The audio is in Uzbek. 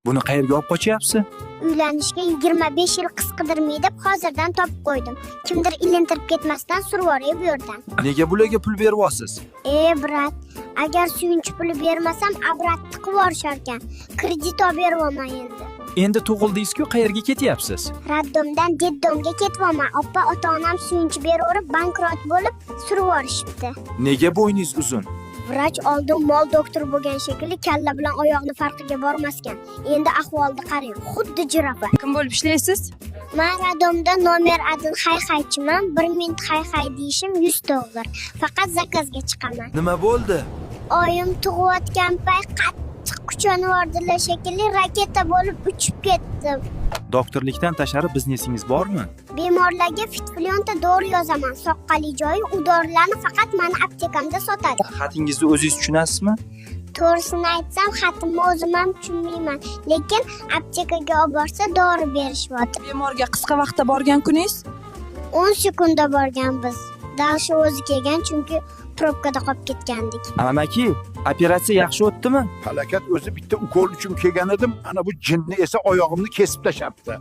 Buni qayerga olib qochyapsiz? Uylanishga 25 yil qisqidirmay deb hozirdan topib qo'ydim. Kimdir ilintirib ketmasdan survoray bu yerdan. Nega bularga pul beryapsiz? Brat, agar suyunchi puli bermasam, abrat tiqib yuborisharkan. Kredit olib bermayman endi. Endi tug'ildingiz-ku, qayerga ketyapsiz? Raddomdan deddomga ketyapman. Oppa ota-onam suyunchi beraverib bankrot bo'lib surib yuborishibdi. Nega bo'yningiz uzun? Vrach oldin mol doktori bo'lgan shekilli kalla bilan oyoqni farqiga bormaskan. Endi ahvolni qarang, xuddi jirafa. Kim bo'lib ishlaysiz? Men radomda nomer 1 hay-haychiman. 1 minut hay-hay deyishim 100 dollar. Faqat zakazga chiqaman. Nima bo'ldi? Oyim tug'ayotgan payt qattiq kuchlanib yordilar shekilli, raketa bo'lib uchib ketdim. Doktorlikdan tashqari biznesingiz bormi? Bemorlarga fitfilonta dori yozaman. Soqqali joyi u dorilarni faqat meni aptekamda sotadi. Xatingizni o'zingiz tushunasizmi? To'g'risini aytsam, xatimni o'zim ham tushunmayman, lekin aptekaga olib borsa dori berishyapti. Bemorga qisqa vaqtda borgan kuningiz? 10 sekundda borganmiz. Dashi o'zi kelgan, chunki probkada qolib ketgandik. Amaki, operatsiya yaxshi o'tdimi? Halokat o'zi bitta ukol uchun kelgan edim. Ana bu jinni esa oyog'imni kesib tashabdi.